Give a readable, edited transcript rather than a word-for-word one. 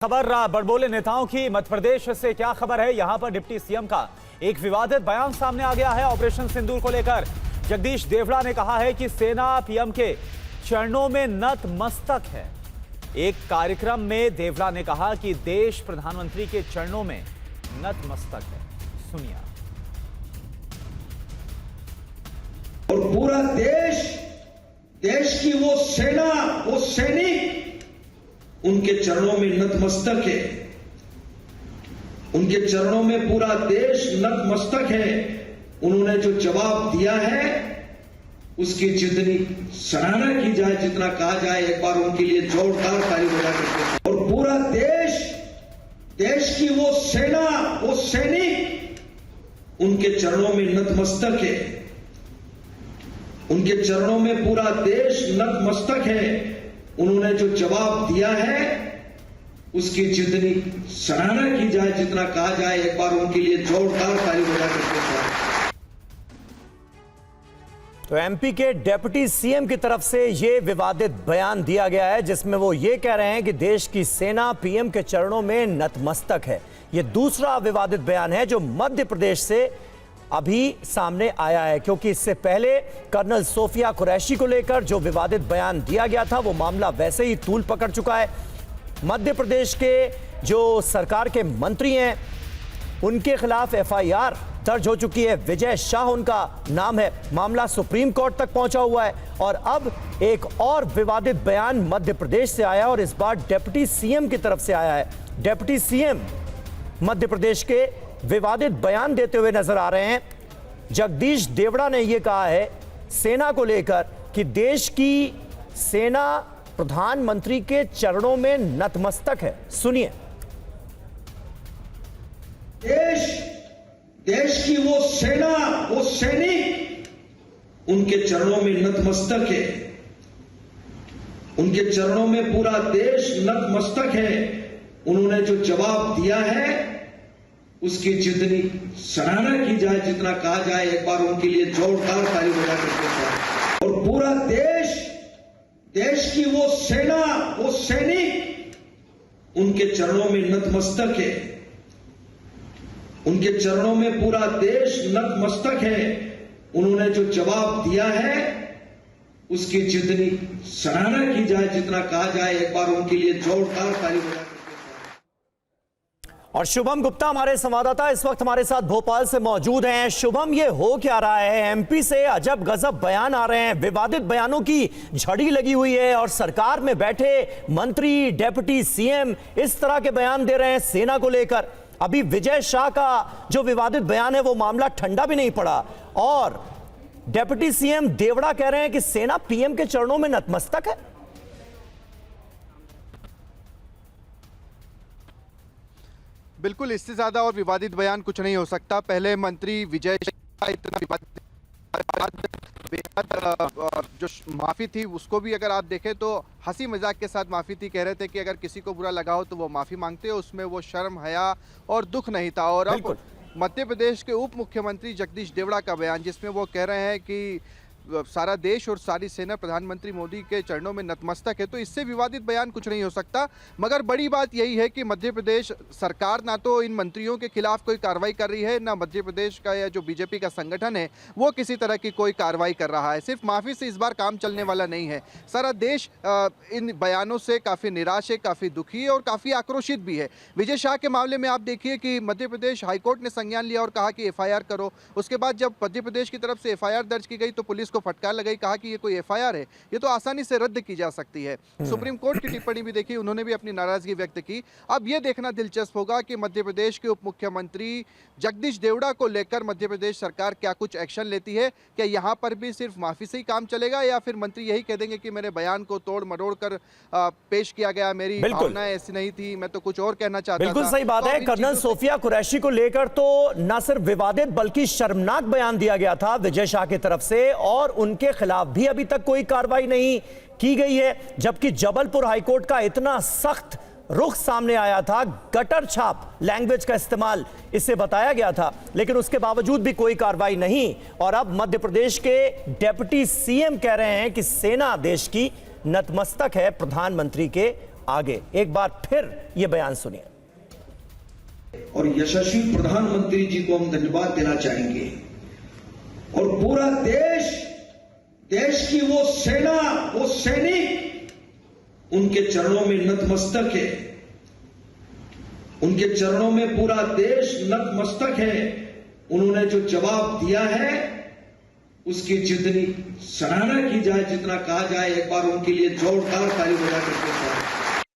खबर बड़बोले नेताओं की। मध्य प्रदेश से क्या खबर है, यहां पर डिप्टी सीएम का एक विवादित बयान सामने आ गया है ऑपरेशन सिंदूर को लेकर। जगदीश देवड़ा ने कहा है कि सेना पीएम के चरणों में नतमस्तक है। एक कार्यक्रम में देवड़ा ने कहा कि देश प्रधानमंत्री के चरणों में नतमस्तक है। सुनिए। और पूरा देश की वो सेना, वो सैनिक उनके चरणों में नतमस्तक है। उनके चरणों में पूरा देश नतमस्तक है। उन्होंने जो जवाब दिया है उसकी जितनी सराहना की जाए, जितना कहा जाए, एक बार उनके लिए जोरदार ताली बजा करते। और पूरा देश की वो सेना, वो सैनिक उनके चरणों में नतमस्तक है। उनके चरणों में पूरा देश नतमस्तक है। उन्होंने जो जवाब दिया है उसकी जितनी सराहना की जाए, जितना कहा जाए, एक बार उनके लिए जोरदार ताली बजा करते। तो एमपी के डिप्टी सीएम की तरफ से यह विवादित बयान दिया गया है, जिसमें वो ये कह रहे हैं कि देश की सेना पीएम के चरणों में नतमस्तक है। यह दूसरा विवादित बयान है जो मध्य प्रदेश से अभी सामने आया है, क्योंकि इससे पहले कर्नल सोफिया कुरैशी को लेकर जो विवादित बयान दिया गया था वो मामला वैसे ही तूल पकड़ चुका है। मध्य प्रदेश के जो सरकार के मंत्री हैं उनके खिलाफ एफआईआर दर्ज हो चुकी है। विजय शाह उनका नाम है। मामला सुप्रीम कोर्ट तक पहुंचा हुआ है और अब एक और विवादित बयान मध्य प्रदेश से आया और इस बार डिप्टी सीएम की तरफ से आया है। डिप्टी सीएम मध्य प्रदेश के विवादित बयान देते हुए नजर आ रहे हैं। जगदीश देवड़ा ने यह कहा है सेना को लेकर कि देश की सेना प्रधानमंत्री के चरणों में नतमस्तक है। सुनिए। देश की वो सेना, वो सैनिक उनके चरणों में नतमस्तक है। उनके चरणों में पूरा देश नतमस्तक है। उन्होंने जो जवाब दिया है उसकी जितनी सराहना की जाए, जितना कहा जाए, एक बार उनके लिए जोरदार ताली बजा करते। और पूरा देश की वो सेना, वो सैनिक उनके चरणों में नतमस्तक है। उनके चरणों में पूरा देश नतमस्तक है। उन्होंने जो जवाब दिया है उसकी जितनी सराहना की जाए, जितना कहा जाए, एक बार उनके लिए जोरदार ताली बजा। और शुभम गुप्ता हमारे संवाददाता इस वक्त हमारे साथ भोपाल से मौजूद हैं। शुभम, ये हो क्या रहा है? एमपी से अजब गजब बयान आ रहे हैं, विवादित बयानों की झड़ी लगी हुई है और सरकार में बैठे मंत्री, डिप्टी सीएम इस तरह के बयान दे रहे हैं सेना को लेकर। अभी विजय शाह का जो विवादित बयान है वो मामला ठंडा भी नहीं पड़ा और डिप्टी सीएम देवड़ा कह रहे हैं कि सेना पीएम के चरणों में नतमस्तक है। बिल्कुल, इससे ज्यादा और विवादित बयान कुछ नहीं हो सकता। पहले मंत्री विजय शाह इतना विवादित जो माफी थी उसको भी अगर आप देखें तो हंसी मजाक के साथ माफी थी। कह रहे थे कि अगर किसी को बुरा लगा हो तो वो माफी मांगते हो, उसमें वो शर्म, हया और दुख नहीं था। और अब मध्य प्रदेश के उप मुख्यमंत्री जगदीश देवड़ा का बयान, जिसमें वो कह रहे हैं कि सारा देश और सारी सेना प्रधानमंत्री मोदी के चरणों में नतमस्तक है, तो इससे विवादित बयान कुछ नहीं हो सकता। मगर बड़ी बात यही है कि मध्य प्रदेश सरकार ना तो इन मंत्रियों के खिलाफ कोई कार्रवाई कर रही है, ना मध्य प्रदेश का या जो बीजेपी का संगठन है वो किसी तरह की कोई कार्रवाई कर रहा है। सिर्फ माफी से इस बार काम चलने वाला नहीं है। सारा देश इन बयानों से काफ़ी निराश है, काफ़ी दुखी है और काफ़ी आक्रोशित भी है। विजय शाह के मामले में आप देखिए कि मध्य प्रदेश हाईकोर्ट ने संज्ञान लिया और कहा कि एफआईआर करो। उसके बाद जब मध्य प्रदेश की तरफ से एफआईआर दर्ज की गई तो पुलिस को फटकार लगाई, कहा कि ये कोई एफआईआर है, ये तो आसानी से रद्द की जा सकती है। सुप्रीम कोर्ट की टिप्पणी भी देखी, उन्होंने भी अपनी नाराजगी व्यक्त की। अब ये देखना दिलचस्प होगा कि मध्य प्रदेश के उप मुख्यमंत्री जगदीश देवड़ा को लेकर मध्य प्रदेश सरकार क्या कुछ एक्शन लेती है। क्या यहाँ पर भी सिर्फ माफी से ही काम चलेगा या फिर मंत्री यही कह देंगे कि मेरे बयान को तोड़ मरोड़ कर पेश किया गया, मेरी भावनाएं ऐसी नहीं थी, मैं तो कुछ और कहना चाहता था। बिल्कुल सही बात है। कर्नल सोफिया कुरैशी को लेकर तो न सिर्फ विवादित बल्कि शर्मनाक बयान दिया गया था विजय शाह की तरफ से और उनके खिलाफ भी अभी तक कोई कार्रवाई नहीं की गई है। जबकि जबलपुर हाईकोर्ट का इतना सख्त रुख सामने आया था, गटर छाप लैंग्वेज का इस्तेमाल इससे बताया गया था, लेकिन उसके बावजूद भी कोई कार्रवाई नहीं। और अब मध्य प्रदेश के डिप्टी सीएम कह रहे हैं कि सेना देश की नतमस्तक है प्रधानमंत्री के आगे। एक बार फिर यह बयान सुनिए। और यशस्वी प्रधानमंत्री जी को हम धन्यवाद देना चाहेंगे और पूरा देश की वो सेना, वो सैनिक उनके चरणों में नतमस्तक है। उनके चरणों में पूरा देश नतमस्तक है। उन्होंने जो जवाब दिया है उसकी जितनी सराहना की जाए, जितना कहा जाए, एक बार उनके लिए जोरदार ताली बजा करके